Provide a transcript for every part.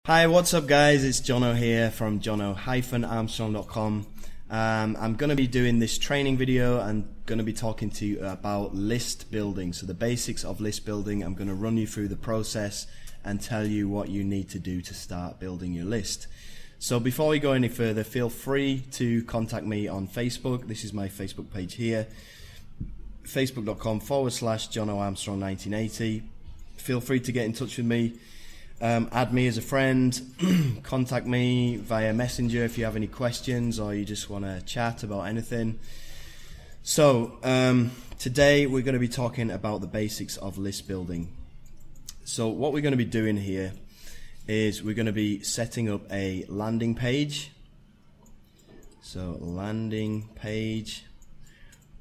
Hi, what's up guys? It's Jono here from jono-armstrong.com. I'm going to be doing this training video and going to be talking to you about list building. So the basics of list building. I'm going to run you through the process and tell you what you need to do to start building your list. So before we go any further, feel free to contact me on Facebook. This is my Facebook page here, facebook.com/JonoArmstrong1980. Feel free to get in touch with me. Add me as a friend, contact me via Messenger if you have any questions or you just want to chat about anything. So today we're going to be talking about the basics of list building. So what we're going to be doing here is we're going to be setting up a landing page. So landing page.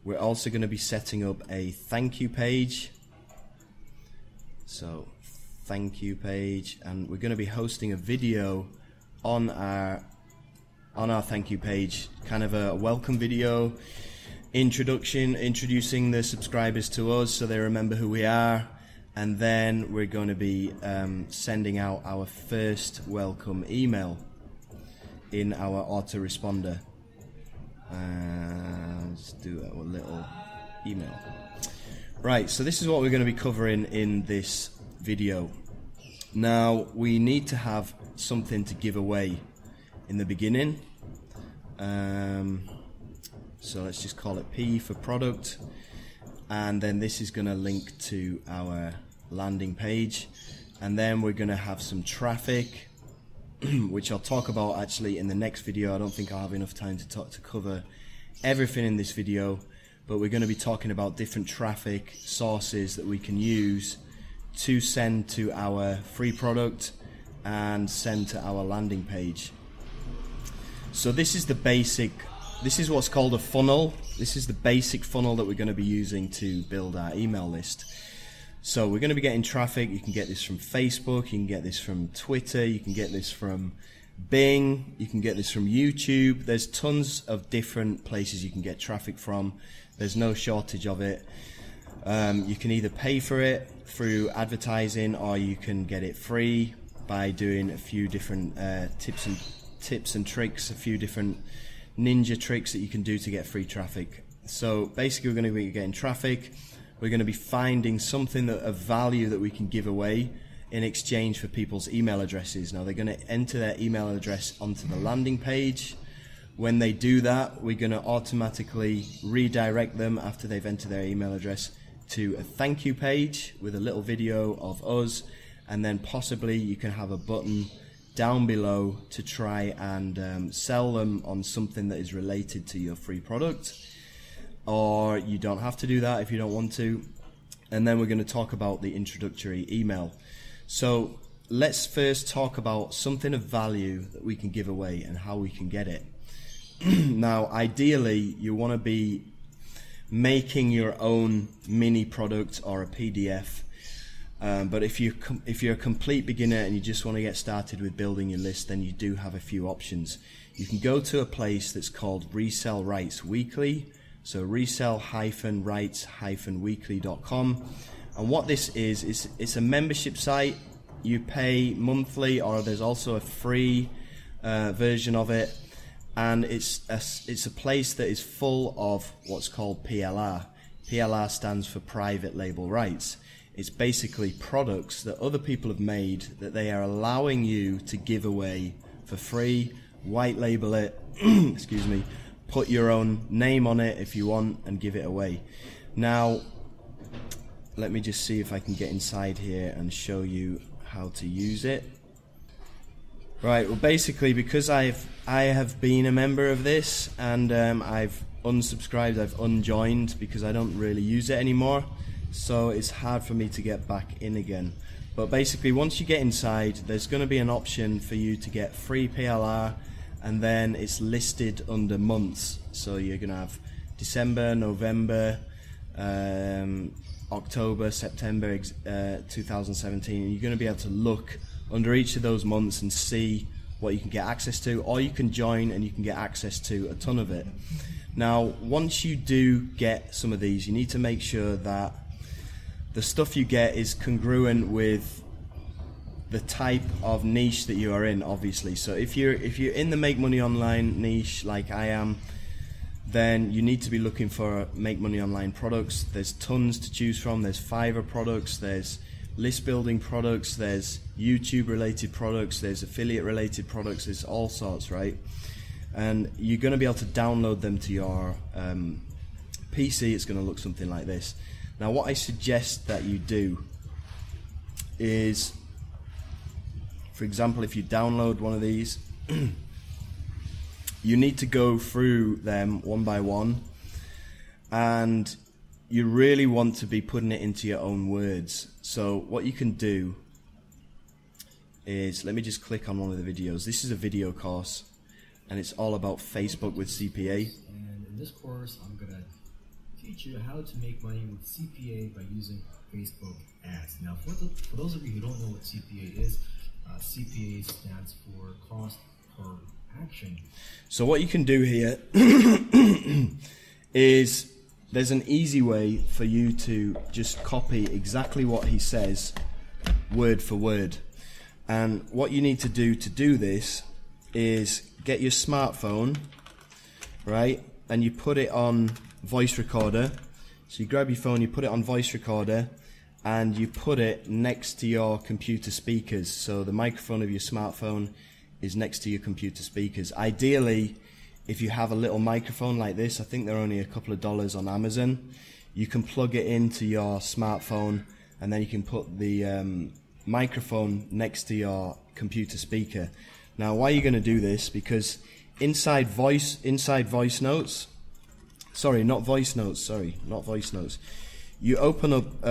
We're also going to be setting up a thank you page. So thank you page, and we're going to be hosting a video on our thank you page, kind of a welcome video, introducing the subscribers to us so they remember who we are, and then we're going to be sending out our first welcome email in our autoresponder. Let's do a little email. Right, so this is what we're going to be covering in this video. Now we need to have something to give away in the beginning, so let's just call it P for product, and then this is going to link to our landing page, and then we're going to have some traffic which I'll talk about actually in the next video. I don't think I'll have enough time to cover everything in this video, but we're going to be talking about different traffic sources that we can use to send to our free product and send to our landing page. So this is the basic, this is what's called a funnel. This is the basic funnel that we're going to be using to build our email list. So we're going to be getting traffic. You can get this from Facebook, you can get this from Twitter, you can get this from Bing, you can get this from YouTube. There's tons of different places you can get traffic from. There's no shortage of it. You can either pay for it through advertising, or you can get it free by doing a few different tips and tricks, a few different ninja tricks that you can do to get free traffic. So basically we're going to be getting traffic. We're going to be finding something of value that we can give away in exchange for people's email addresses. Now they're going to enter their email address onto the landing page. When they do that, we're going to automatically redirect them after they've entered their email address to a thank you page with a little video of us, and then possibly you can have a button down below to try and sell them on something that is related to your free product, or you don't have to do that if you don't want to. And then we're going to talk about the introductory email. So let's first talk about something of value that we can give away and how we can get it. Now ideally you want to be making your own mini product or a PDF, but if you're a complete beginner and you just want to get started with building your list, then you do have a few options. You can go to a place that's called Resell Writes Weekly, so resell-writes-weekly.com, and what this is it's a membership site. You pay monthly, or there's also a free version of it. And it's a place that is full of what's called PLR. PLR stands for private label rights. It's basically products that other people have made that they are allowing you to give away for free, white label it, excuse me, put your own name on it if you want, and give it away. Now, let me just see if I can get inside here and show you how to use it. Right, well basically because I have been a member of this, and I've unsubscribed, I've unjoined because I don't really use it anymore, so it's hard for me to get back in again. But basically once you get inside, there's going to be an option for you to get free PLR, and then it's listed under months. So you're going to have December, November, October, September 2017, and you're going to be able to look under each of those months and see what you can get access to, or you can join and you can get access to a ton of it. Now once you do get some of these, you need to make sure that the stuff you get is congruent with the type of niche that you are in, obviously. So if you're in the make money online niche like I am, then you need to be looking for make money online products. There's tons to choose from. There's Fiverr products, there's list building products, there's YouTube related products, there's affiliate related products, there's all sorts, right? And you're going to be able to download them to your PC. It's going to look something like this. Now what I suggest that you do is, for example, if you download one of these, you need to go through them one by one, and you really want to be putting it into your own words. So what you can do is, let me just click on one of the videos. This is a video course, and it's all about Facebook with CPA. And in this course, I'm going to teach you how to make money with CPA by using Facebook ads. Now, for those of you who don't know what CPA is, CPA stands for cost per action. So what you can do here is, there's an easy way for you to just copy exactly what he says word for word. And what you need to do this is get your smartphone, right, and you put it on voice recorder. So you grab your phone, you put it on voice recorder, and you put it next to your computer speakers. So the microphone of your smartphone is next to your computer speakers. Ideally, if you have a little microphone like this, I think they're only a couple of dollars on Amazon, you can plug it into your smartphone, and then you can put the microphone next to your computer speaker. Now why are you going to do this? Because inside voice notes, you open up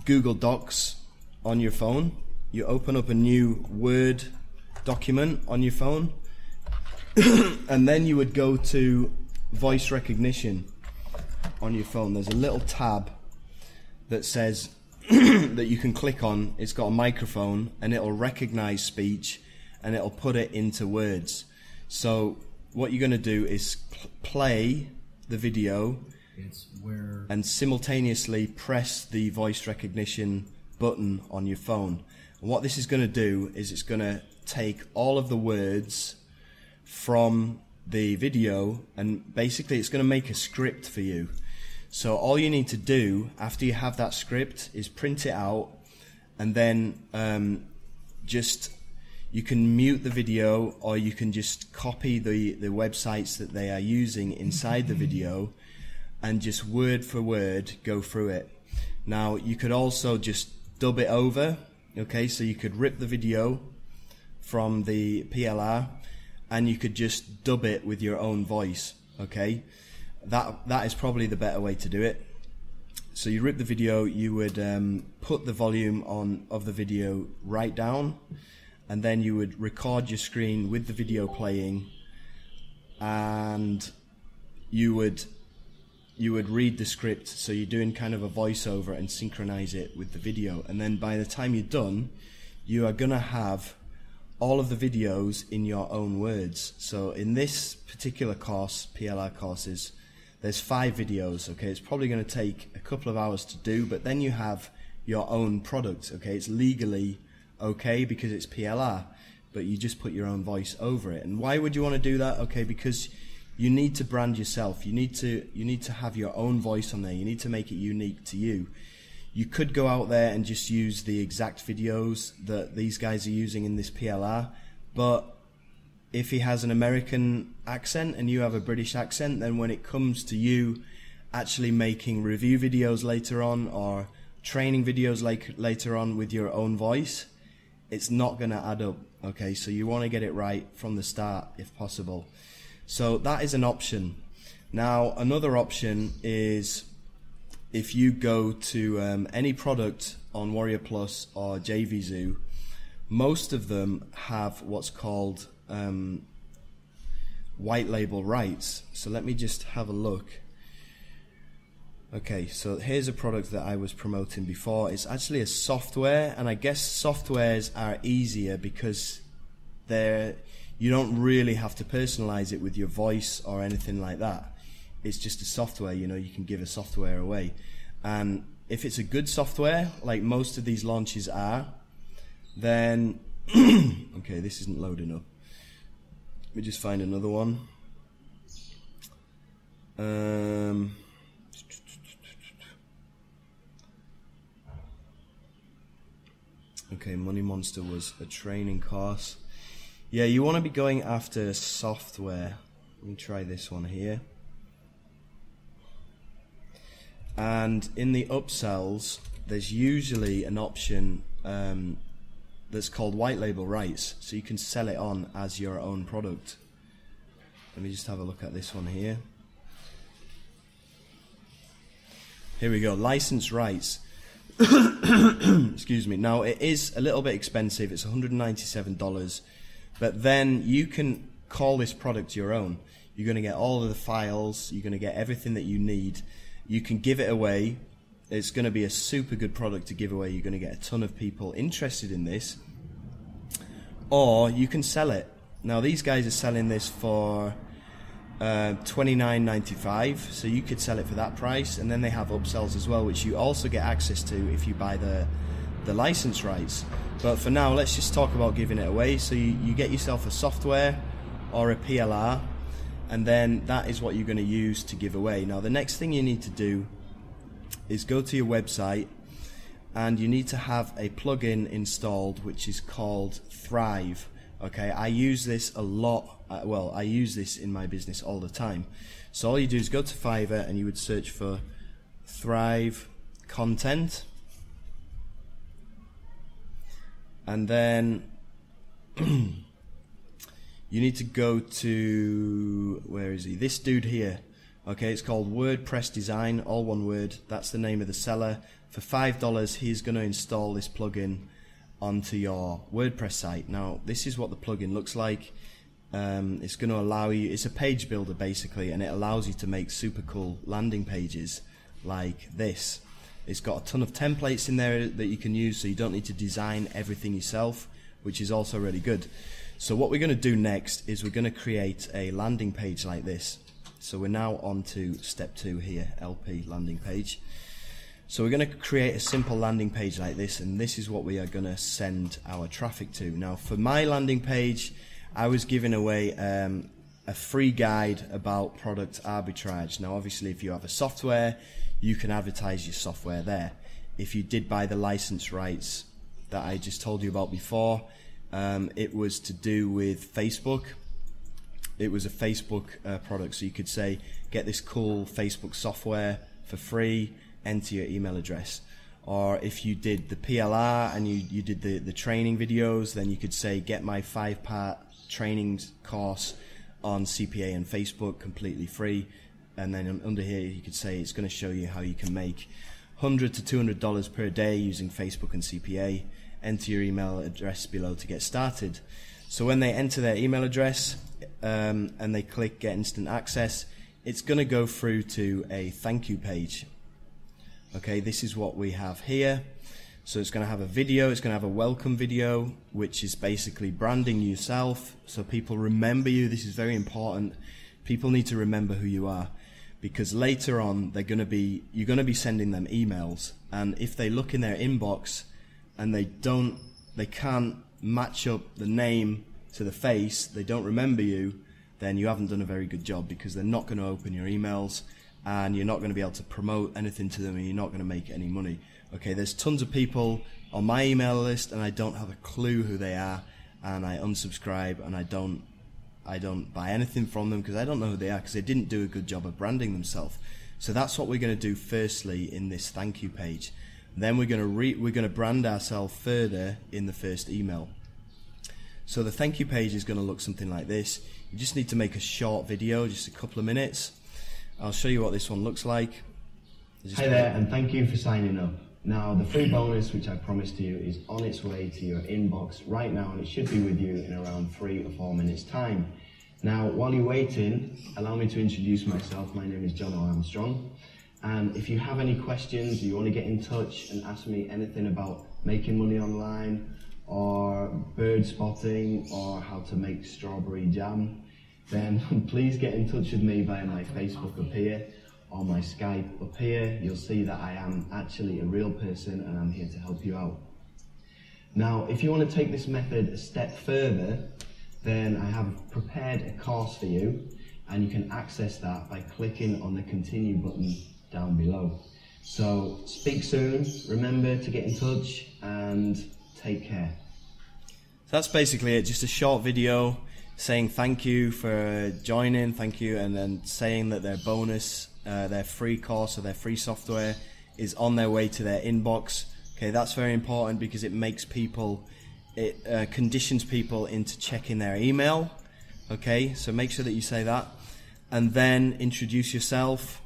Google Docs on your phone, you open up a new Word document on your phone, and then you would go to voice recognition on your phone. There's a little tab that says that you can click on. It's got a microphone, and it'll recognize speech, and it'll put it into words. So what you're going to do is play the video and simultaneously press the voice recognition button on your phone. And what this is going to do is, it's going to take all of the words from the video, and basically it's going to make a script for you. So all you need to do after you have that script is print it out, and then you can mute the video, or you can just copy the websites that they are using inside the video and just word for word go through it. Now you could also just dub it over, okay, so you could rip the video from the PLR and you could just dub it with your own voice, okay. That is probably the better way to do it. So you rip the video, you would put the volume of the video right down, and then you would record your screen with the video playing, and you would read the script. So you're doing kind of a voiceover and synchronize it with the video, and then by the time you're done, you are gonna have all of the videos in your own words. So in this particular course, PLR courses, there's 5 videos, okay. It's probably going to take a couple of hours to do, but then you have your own product, okay. It's legally okay because it's PLR, but you just put your own voice over it. And why would you want to do that? Okay, because you need to brand yourself. You need to have your own voice on there. You need to make it unique to you. You could go out there and just use the exact videos that these guys are using in this PLR, but if he has an American accent and you have a British accent, then when it comes to you actually making review videos later on, or training videos later on with your own voice, it's not going to add up, okay. So you want to get it right from the start if possible. So that is an option. Now another option is, if you go to any product on Warrior Plus or JVZoo, most of them have what's called white label rights. So let me just have a look. Okay, so here's a product that I was promoting before. It's actually a software, and I guess softwares are easier because you don't really have to personalize it with your voice or anything like that. It's just a software, you know, you can give a software away. And if it's a good software, like most of these launches are, Then, okay, this isn't loading up. Let me just find another one. Okay, Money Monster was a training course. Yeah, you want to be going after software. Let me try this one here. And in the upsells, there's usually an option that's called white label rights, so you can sell it on as your own product. Let me just have a look at this one here. Here we go, license rights. Excuse me. Now it is a little bit expensive, it's $197, but then you can call this product your own. You're going to get all of the files, you're going to get everything that you need. You can give it away. It's going to be a super good product to give away. You're going to get a ton of people interested in this. Or you can sell it. Now these guys are selling this for $29.95, so you could sell it for that price, and then they have upsells as well, which you also get access to if you buy the license rights. But for now, let's just talk about giving it away. So you get yourself a software or a PLR, and then that is what you're going to use to give away. Now the next thing you need to do is go to your website, and you need to have a plugin installed which is called Thrive. Okay, I use this a lot. Well, I use this in my business all the time. So all you do is go to Fiverr and you would search for Thrive content, and then you need to go to, where is he? This dude here. Okay, it's called WordPress Design, all one word. That's the name of the seller. For $5, he's going to install this plugin onto your WordPress site. Now, this is what the plugin looks like. It's going to allow you, it's a page builder basically, and it allows you to make super cool landing pages like this. It's got a ton of templates in there that you can use, so you don't need to design everything yourself, which is also really good. So what we're going to do next is we're going to create a landing page like this. So we're now on to step 2 here, LP landing page. So we're going to create a simple landing page like this, and this is what we are going to send our traffic to. Now for my landing page, I was giving away a free guide about product arbitrage. Now obviously if you have a software, you can advertise your software there. If you did buy the license rights that I just told you about before, it was to do with Facebook. It was a Facebook product, so you could say, get this cool Facebook software for free, enter your email address. Or if you did the PLR and you did the training videos, then you could say, get my 5-part training course on CPA and Facebook completely free. And then under here you could say it's going to show you how you can make $100 to $200 per day using Facebook and CPA. Enter your email address below to get started. So when they enter their email address and they click get instant access, it's going to go through to a thank you page. Okay, this is what we have here. So it's going to have a video, it's going to have a welcome video, which is basically branding yourself so people remember you. This is very important. People need to remember who you are, because later on you're going to be sending them emails, and if they look in their inbox and they can't match up the name to the face, they don't remember you, then you haven't done a very good job, because they're not going to open your emails and you're not going to be able to promote anything to them, and you're not going to make any money. Okay, there's tons of people on my email list and I don't have a clue who they are, and I unsubscribe and I don't buy anything from them because I don't know who they are, because they didn't do a good job of branding themselves. So that's what we're going to do firstly in this thank you page. Then we're going to brand ourselves further in the first email. So the thank you page is going to look something like this. You just need to make a short video, just a couple of minutes. I'll show you what this one looks like. Hi there, and thank you for signing up. Now the free bonus which I promised you is on its way to your inbox right now, and it should be with you in around 3 or 4 minutes time. Now while you're waiting, allow me to introduce myself. My name is John Armstrong, and if you have any questions, you want to get in touch and ask me anything about making money online, or bird spotting, or how to make strawberry jam, then please get in touch with me via my Facebook up here or my Skype up here. You'll see that I am actually a real person and I'm here to help you out. Now, if you want to take this method a step further, then I have prepared a course for you, and you can access that by clicking on the continue button down below. So speak soon, remember to get in touch, and take care. So that's basically it, just a short video saying thank you for joining, thank you, and then saying that their bonus, their free course or their free software is on their way to their inbox. Okay, that's very important because it makes people, it conditions people into checking their email. Okay, so make sure that you say that, and then introduce yourself,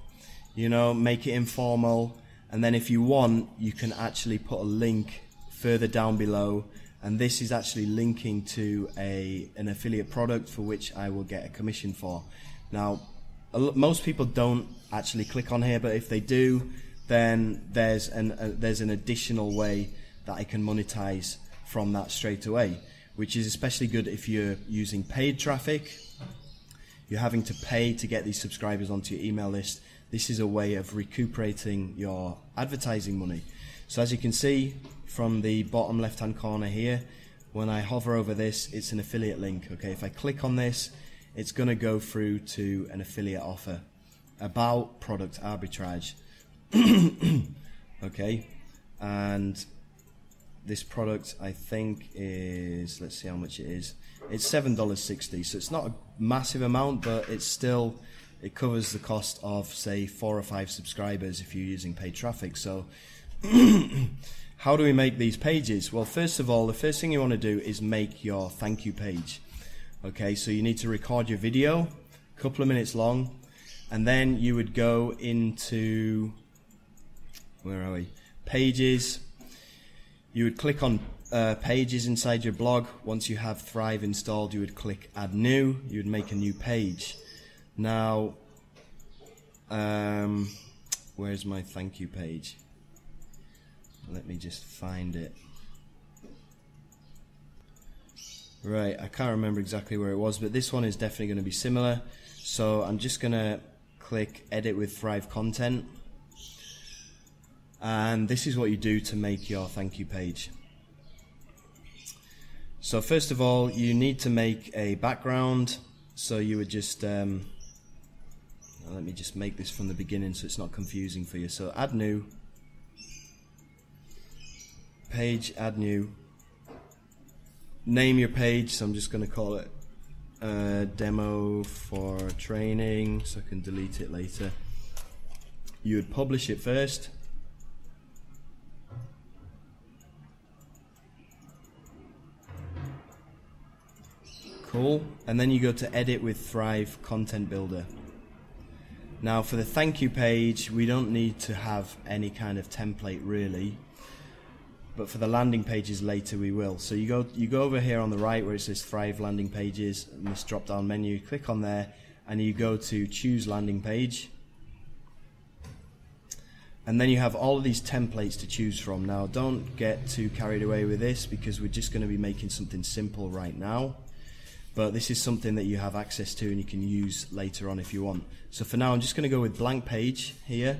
you know, make it informal, and then if you want, you can actually put a link further down below, and this is actually linking to an affiliate product for which I will get a commission for. Now, most people don't actually click on here, but if they do, then there's an additional way that I can monetize from that straight away, which is especially good if you're using paid traffic. You're having to pay to get these subscribers onto your email list. This is a way of recuperating your advertising money. So as you can see from the bottom left hand corner here, when I hover over this, it's an affiliate link. Okay, if I click on this, it's going to go through to an affiliate offer about product arbitrage. Okay, and this product I think is, let's see how much it is. It's $7.60, so it's not a massive amount, but it's still, it covers the cost of say 4 or 5 subscribers if you're using paid traffic. So how do we make these pages? Well, first of all, the first thing you want to do is make your thank you page. Okay, so you need to record your video, a couple of minutes long, and then you would go into, where are we? Pages. You would click on pages inside your blog. Once you have Thrive installed, you would click add new. You would make a new page. Now, where's my thank you page? Let me just find it. Right, I can't remember exactly where it was, but this one is definitely going to be similar. So I'm just going to click edit with Thrive content. And this is what you do to make your thank you page. So first of all, you need to make a background. So you would just, let me just make this from the beginning so it's not confusing for you. So add new, page, add new, name your page. So I'm just going to call it demo for training, so I can delete it later. You would publish it first. Cool. And then you go to edit with Thrive Content Builder. Now for the thank you page, we don't need to have any kind of template really, but for the landing pages later we will. So you go over here on the right where it says Thrive Landing Pages, in this drop down menu, click on there and you go to choose landing page. And then you have all of these templates to choose from. Now don't get too carried away with this because we're just going to be making something simple right now. But this is something that you have access to and you can use later on if you want. So for now I'm just going to go with blank page here.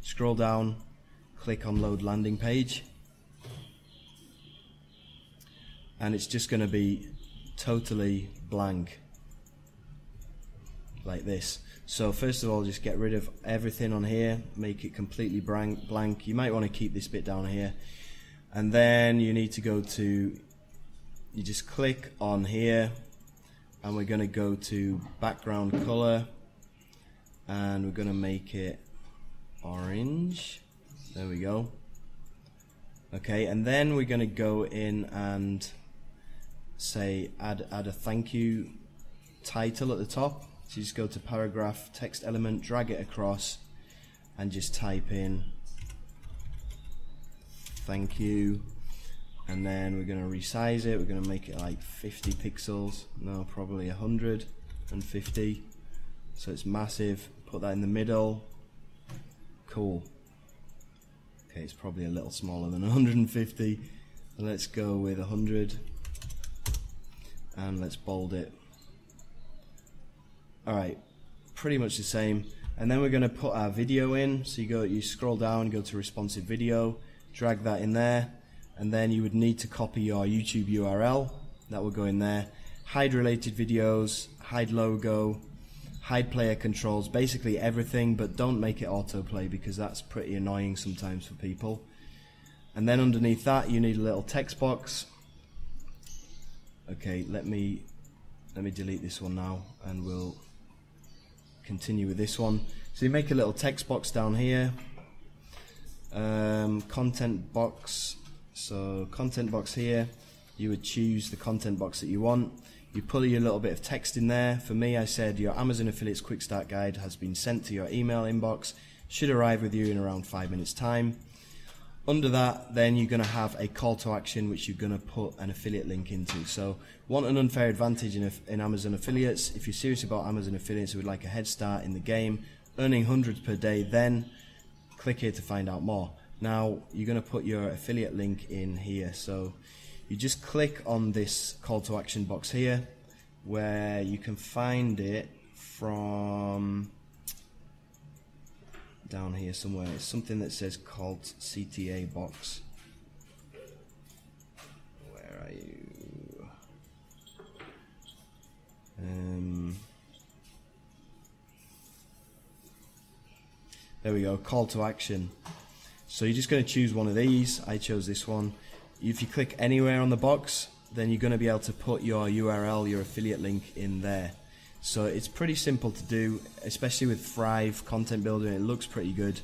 Scroll down, click on load landing page. And it's just going to be totally blank. Like this. So first of all, just get rid of everything on here, make it completely blank. You might want to keep this bit down here. And then you need to go to, you just click on here, and we're going to go to background color, and we're going to make it orange. There we go. Okay, and then we're going to go in and say add a thank you title at the top. So you just go to paragraph, text element, drag it across, and just type in thank you. And then we're going to resize it. We're going to make it like 50 pixels. No, probably 150. So it's massive. Put that in the middle. Cool. Okay, it's probably a little smaller than 150. Let's go with 100. And let's bold it. Alright, pretty much the same. And then we're going to put our video in. So you scroll down, go to responsive video, drag that in there. and then you would need to copy your YouTube URL. That will go in there. Hide related videos, hide logo, hide player controls, basically everything, but don't make it autoplay because that's pretty annoying sometimes for people. And then underneath that you need a little text box. Okay, let me delete this one now and we'll continue with this one. So you make a little text box down here, content box. So content box here, you would choose the content box that you want. You put your little bit of text in there. For me, I said your Amazon Affiliates Quick Start Guide has been sent to your email inbox, should arrive with you in around 5 minutes time. Under that, then you're going to have a call to action which you're going to put an affiliate link into. So, want an unfair advantage in Amazon Affiliates? If you're serious about Amazon Affiliates and would like a head start in the game, earning hundreds per day, then click here to find out more. Now, you're going to put your affiliate link in here. So, you just click on this call to action box here, where you can find it from down here somewhere. It's something that says called CTA box. Where are you? There we go, call to action. So you're just going to choose one of these. I chose this one. If you click anywhere on the box, then you're going to be able to put your URL, your affiliate link in there. So it's pretty simple to do, especially with Thrive Content Builder. It looks pretty good.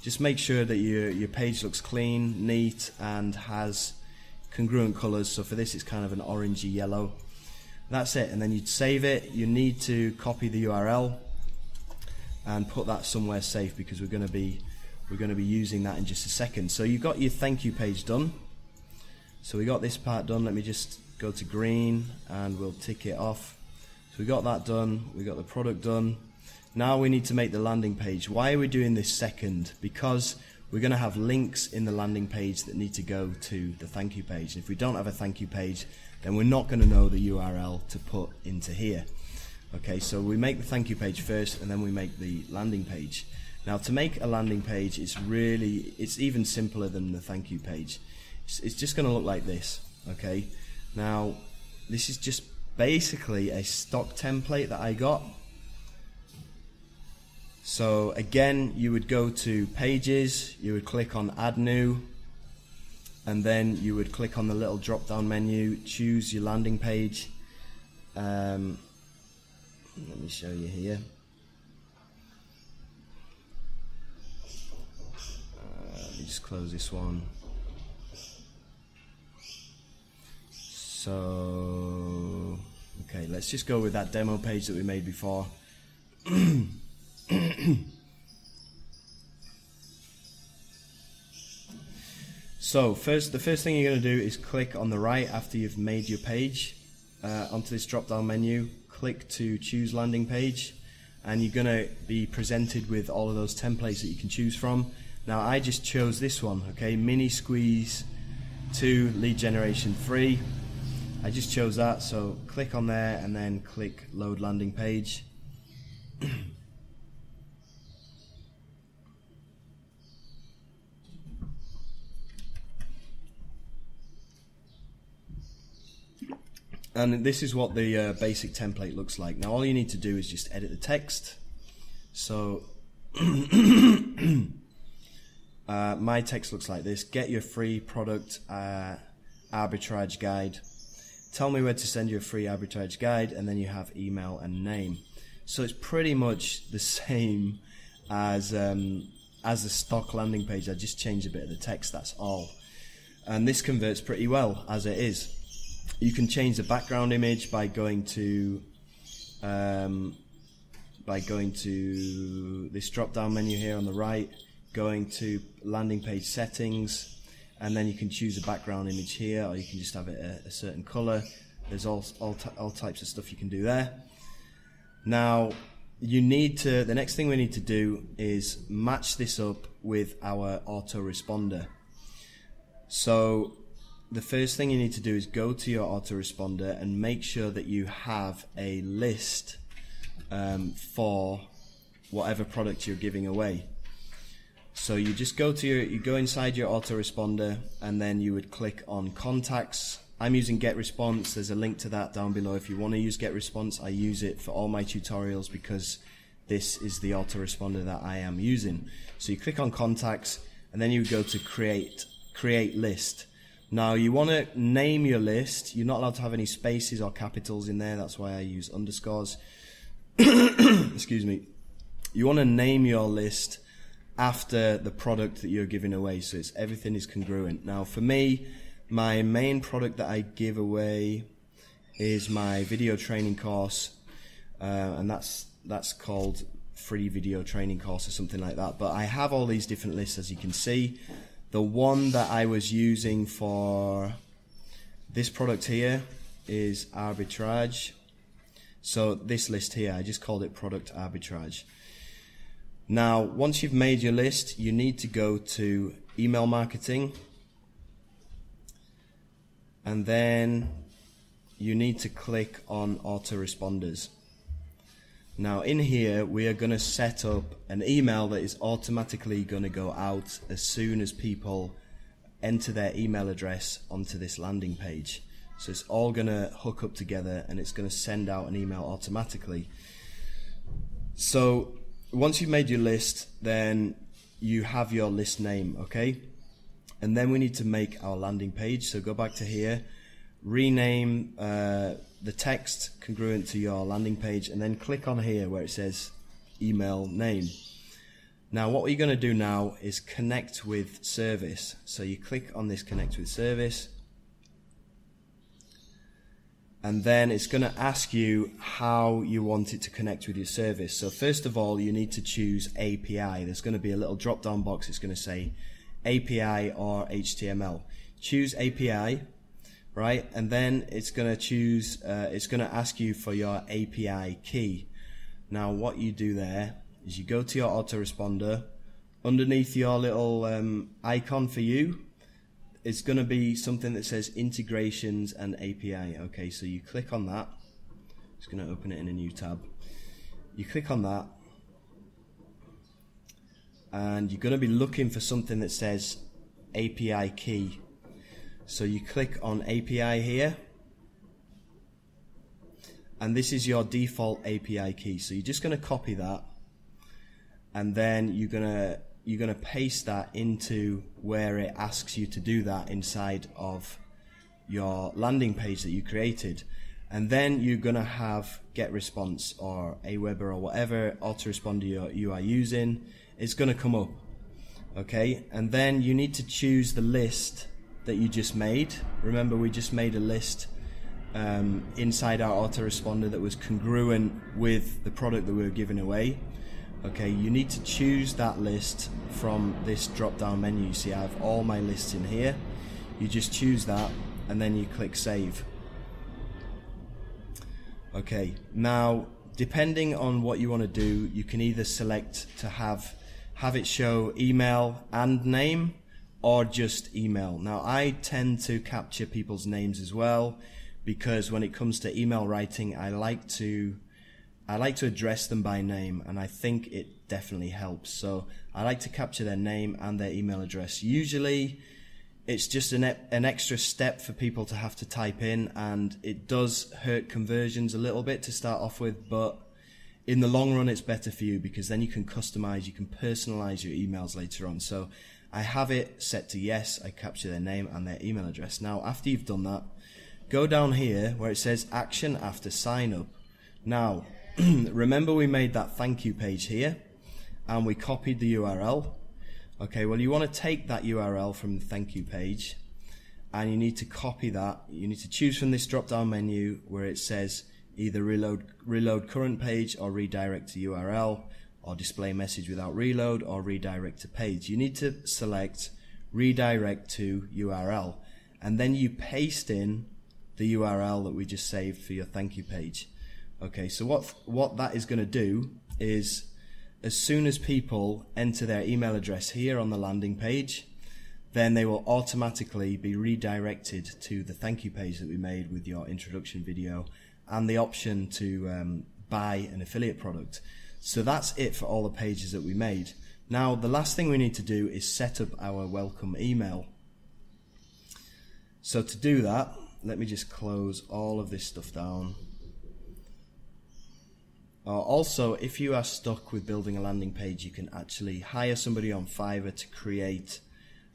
Just make sure that your page looks clean, neat, and has congruent colors. So for this, it's kind of an orangey yellow. That's it, and then you'd save it. You need to copy the URL and put that somewhere safe because we're going to be using that in just a second. So you've got your thank you page done. So we got this part done. Let me just go to green and we'll tick it off. So we got that done, we got the product done. Now we need to make the landing page. Why are we doing this second? Because we're going to have links in the landing page that need to go to the thank you page. If we don't have a thank you page, then we're not going to know the URL to put into here. Okay, so we make the thank you page first and then we make the landing page. Now to make a landing page, it's even simpler than the thank you page. It's just going to look like this. Okay, now this is just basically a stock template that I got. So again, you would go to pages, you would click on add new, and then you would click on the little drop down menu, choose your landing page. Let me show you here. Let me just close this one. So, okay, let's just go with that demo page that we made before. So, the first thing you're going to do is click on the right after you've made your page onto this drop down menu. Click to choose landing page, and you're going to be presented with all of those templates that you can choose from. Now, I just chose this one, okay, Mini Squeeze 2 Lead Generation 3. I just chose that, so click on there and then click load landing page. And this is what the basic template looks like. Now all you need to do is just edit the text. So my text looks like this: get your free product arbitrage guide. Tell me where to send you a free arbitrage guide, and then you have email and name. So it's pretty much the same as the stock landing page. I just changed a bit of the text, that's all. And this converts pretty well as it is. You can change the background image by going to this drop down menu here on the right, going to landing page settings, and then you can choose a background image here, or you can just have it a certain color. There's all types of stuff you can do there. Now the next thing we need to do is match this up with our autoresponder. So the first thing you need to do is go to your autoresponder and make sure that you have a list for whatever product you're giving away. So you just go to you go inside your autoresponder, and then you would click on contacts. I'm using GetResponse. There's a link to that down below if you want to use GetResponse. I use it for all my tutorials because this is the autoresponder that I am using. So you click on contacts, and then you go to create list. Now you want to name your list. You're not allowed to have any spaces or capitals in there. That's why I use underscores. Excuse me. You want to name your list after the product that you're giving away, so everything is congruent. Now for me, my main product that I give away is my video training course, and that's called free video training course or something like that. But I have all these different lists, as you can see. The one that I was using for this product here is arbitrage. So this list here, I just called it product arbitrage. Now, once you've made your list, you need to go to email marketing, and then you need to click on autoresponders. Now in here we are going to set up an email that is automatically going to go out as soon as people enter their email address onto this landing page. So it's all going to hook up together, and it's going to send out an email automatically. So once you've made your list, then you have your list name, okay? And then we need to make our landing page. So go back to here, rename the text congruent to your landing page, and then click on here where it says email name. Now what we're going to do now is connect with service. So you click on this connect with service, and then it's going to ask you how you want it to connect with your service. So first of all, you need to choose API. There's going to be a little drop down box. It's going to say API or HTML. Choose API, right? And then it's going to choose, it's going to ask you for your API key. Now what you do there is you go to your autoresponder. Underneath your little icon for you, it's going to be something that says integrations and API. Okay, so you click on that. It's going to open it in a new tab. You click on that, and you're going to be looking for something that says API key. So you click on API here, and this is your default API key. So you're just going to copy that, and then you're going to paste that into where it asks you to do that inside of your landing page that you created. And then you're going to have GetResponse or Aweber or whatever autoresponder you are using. It's going to come up, okay? And then you need to choose the list that you just made. Remember, we just made a list inside our autoresponder that was congruent with the product that we were giving away. Okay, you need to choose that list from this drop down menu. You see I have all my lists in here. You just choose that, and then you click save. Okay, now depending on what you want to do, you can either select to have it show email and name, or just email. Now I tend to capture people's names as well, because when it comes to email writing, I like to address them by name, and I think it definitely helps. So I like to capture their name and their email address. Usually it's just an extra step for people to have to type in, and it does hurt conversions a little bit to start off with, but in the long run it's better for you, because then you can customize, you can personalize your emails later on. So I have it set to yes. I capture their name and their email address. Now after you've done that, go down here where it says action after sign up. Now remember, we made that thank you page here, and we copied the URL. Okay, well, you want to take that URL from the thank you page, and you need to copy that. You need to choose from this drop down menu where it says either reload current page, or redirect to URL, or display message without reload, or redirect to page. You need to select redirect to URL, and then you paste in the URL that we just saved for your thank you page. Okay, so what that is going to do is, as soon as people enter their email address here on the landing page, then they will automatically be redirected to the thank you page that we made with your introduction video and the option to buy an affiliate product. So that's it for all the pages that we made. Now, the last thing we need to do is set up our welcome email. So to do that, let me just close all of this stuff down. Also, if you are stuck with building a landing page, you can actually hire somebody on Fiverr to create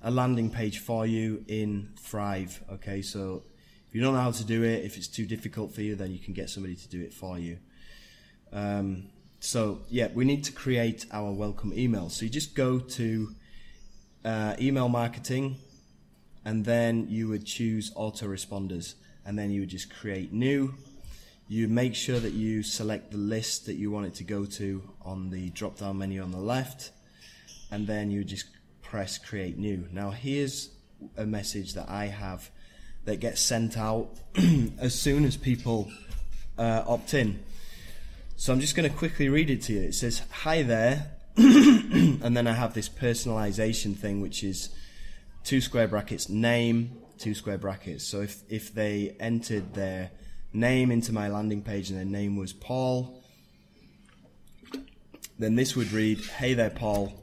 a landing page for you in Thrive. Okay, so if you don't know how to do it, if it's too difficult for you, then you can get somebody to do it for you. So yeah, we need to create our welcome email. So you just go to email marketing, and then you would choose autoresponders, and then you would just create new. You make sure that you select the list that you want it to go to on the drop down menu on the left, and then you just press create new. Now here's a message that I have that gets sent out as soon as people opt in. So I'm just going to quickly read it to you. It says, hi there, and then I have this personalization thing, which is 2 square brackets name, 2 square brackets. So if they entered their name into my landing page and their name was Paul, then this would read, hey there Paul,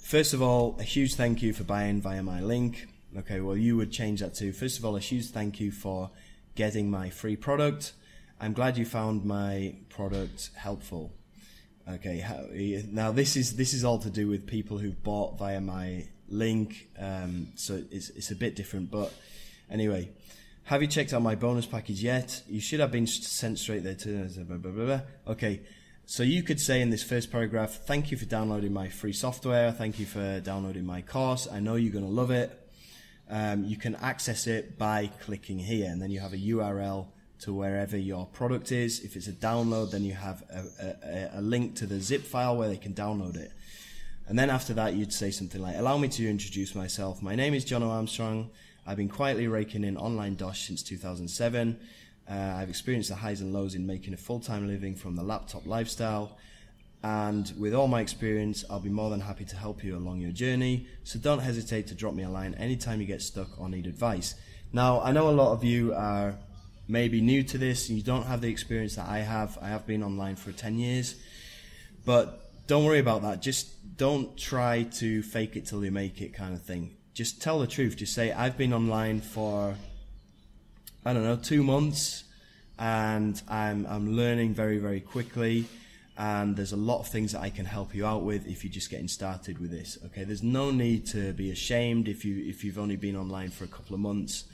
first of all, a huge thank you for buying via my link. Okay, well you would change that to, first of all, a huge thank you for getting my free product. I'm glad you found my product helpful. Okay, now this is all to do with people who've bought via my link, so it's a bit different, but anyway. Have you checked out my bonus package yet? You should have been sent straight there to blah, blah, blah, blah. Okay, so you could say in this first paragraph, thank you for downloading my free software. Thank you for downloading my course. I know you're going to love it. You can access it by clicking here, and then you have a URL to wherever your product is. If it's a download, then you have a link to the zip file where they can download it. And then after that, you'd say something like, allow me to introduce myself. My name is John Armstrong. I've been quietly raking in online dosh since 2007. I've experienced the highs and lows in making a full-time living from the laptop lifestyle. And with all my experience, I'll be more than happy to help you along your journey. So don't hesitate to drop me a line anytime you get stuck or need advice. Now, I know a lot of you are maybe new to this and you don't have the experience that I have. I have been online for 10 years. But don't worry about that. Just don't try to fake it till you make it kind of thing. Just tell the truth. Just say, I've been online for, I don't know, 2 months, and I'm learning very, very quickly, and there's a lot of things that I can help you out with if you're just getting started with this. Okay, there's no need to be ashamed if you've only been online for a couple of months.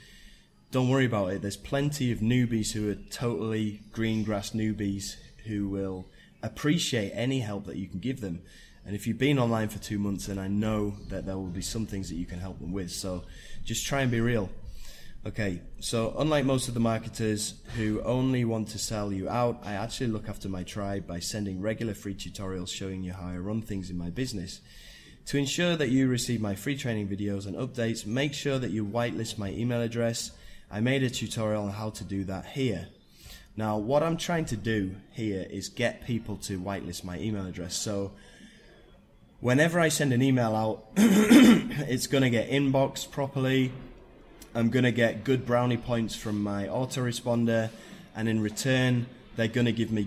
Don't worry about it. There's plenty of newbies who are totally green grass newbies who will appreciate any help that you can give them. And if you've been online for 2 months, then I know that there will be some things that you can help them with. So just try and be real. Okay, so unlike most of the marketers who only want to sell you out, I actually look after my tribe by sending regular free tutorials showing you how I run things in my business. To ensure that you receive my free training videos and updates, make sure that you whitelist my email address. I made a tutorial on how to do that here. Now, what I'm trying to do here is get people to whitelist my email address. So whenever I send an email out, it's going to get inboxed properly. I'm going to get good brownie points from my autoresponder, and in return, they're going to give me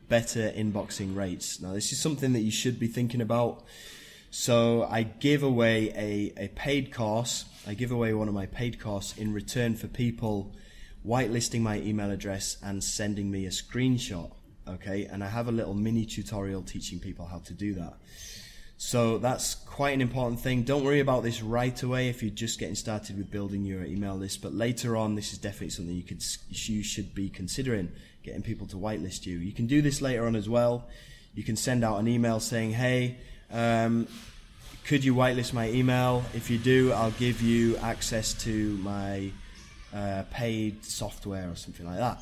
better inboxing rates. Now, this is something that you should be thinking about. So I give away a paid course. I give away one of my paid courses in return for people whitelisting my email address and sending me a screenshot. Okay, and I have a little mini tutorial teaching people how to do that. So that's quite an important thing. Don't worry about this right away if you're just getting started with building your email list, but later on this is definitely something you should be considering, getting people to whitelist you. You can do this later on as well. You can send out an email saying, hey, could you whitelist my email? If you do, I'll give you access to my paid software or something like that.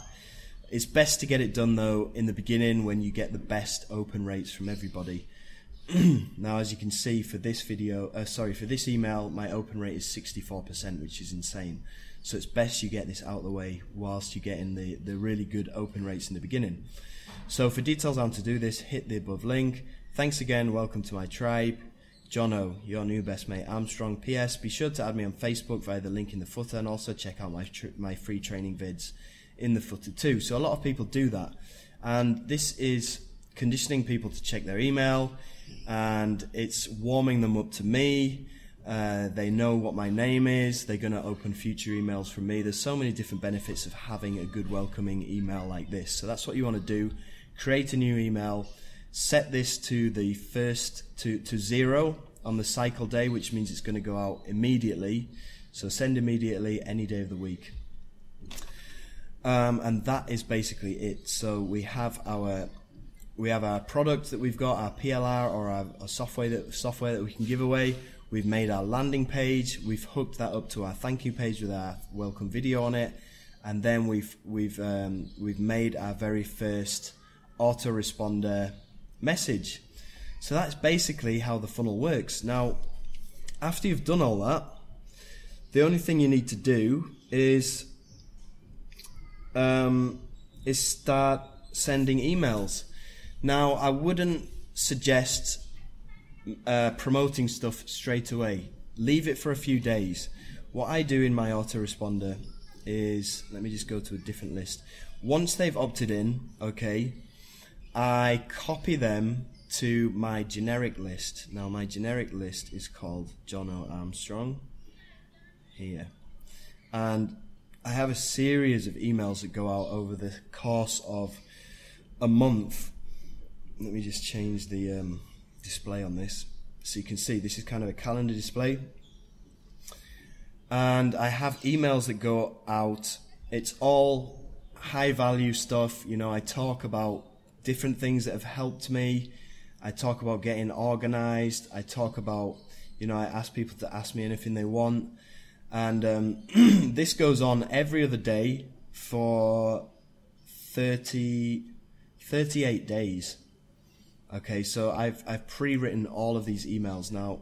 It's best to get it done though in the beginning when you get the best open rates from everybody. Now, as you can see for this for this email, my open rate is 64%, which is insane. So it's best you get this out of the way whilst you're getting the really good open rates in the beginning. So for details on how to do this, hit the above link. Thanks again, welcome to my tribe. Jono, your new best mate Armstrong. PS, be sure to add me on Facebook via the link in the footer, and also check out my free training vids in the footer too. So a lot of people do that, and this is conditioning people to check their email. and it's warming them up to me. They know what my name is. They're going to open future emails from me. There's so many different benefits of having a good welcoming email like this. So that's what you want to do. Create a new email. Set this to the first to 0 on the cycle day, which means it's going to go out immediately. So send immediately any day of the week. And that is basically it. So we have our product that we've got, our PLR, or our software that we can give away. We've made our landing page. We've hooked that up to our thank you page with our welcome video on it, and then we've made our very first autoresponder message. So that's basically how the funnel works. Now, after you've done all that, the only thing you need to do is start sending emails. Now, I wouldn't suggest promoting stuff straight away. Leave it for a few days. What I do in my autoresponder is, let me just go to a different list. Once they've opted in, okay, I copy them to my generic list. Now my generic list is called John O. Armstrong here, and I have a series of emails that go out over the course of a month. Let me just change the display on this so you can see this is kind of a calendar display, and I have emails that go out. It's all high value stuff. You know, I talk about different things that have helped me. I talk about getting organized. I talk about, you know, I ask people to ask me anything they want, and this goes on every other day for 38 days. Okay, so I've pre-written all of these emails. Now,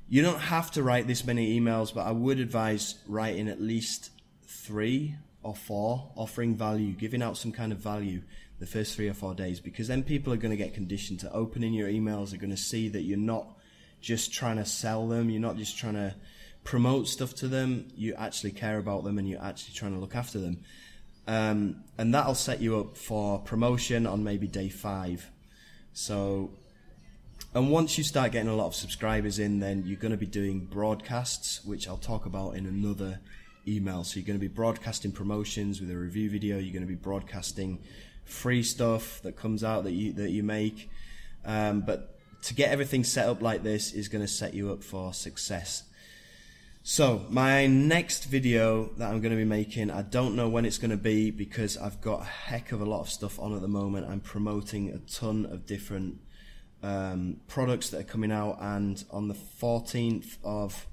you don't have to write this many emails, but I would advise writing at least 3 or 4, offering value, giving out some kind of value the first 3 or 4 days, because then people are going to get conditioned to opening your emails. They're going to see that you're not just trying to sell them, you're not just trying to promote stuff to them, you actually care about them and you're actually trying to look after them. And that'll set you up for promotion on maybe day 5. So, and once you start getting a lot of subscribers in, then you're going to be doing broadcasts, which I'll talk about in another email. So you're going to be broadcasting promotions with a review video. You're going to be broadcasting free stuff that comes out that you make. But to get everything set up like this is going to set you up for success. So my next video that I'm going to be making, I don't know when it's going to be because I've got a heck of a lot of stuff on at the moment. I'm promoting a ton of different products that are coming out, and on the 14th of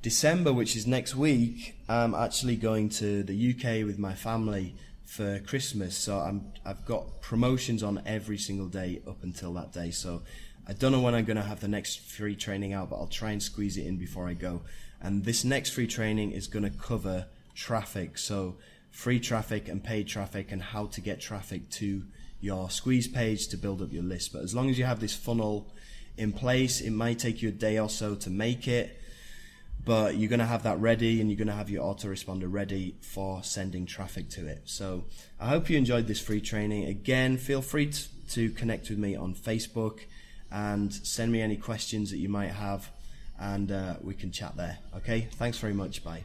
December, which is next week, I'm actually going to the UK with my family for Christmas. So I've got promotions on every single day up until that day. So I don't know when I'm going to have the next free training out, but I'll try and squeeze it in before I go. And this next free training is going to cover traffic, so free traffic and paid traffic, and how to get traffic to your squeeze page to build up your list. But as long as you have this funnel in place, it might take you a day or so to make it, but you're going to have that ready, and you're going to have your autoresponder ready for sending traffic to it. So I hope you enjoyed this free training. Again, feel free to connect with me on Facebook and send me any questions that you might have, and we can chat there. Okay, thanks very much. Bye.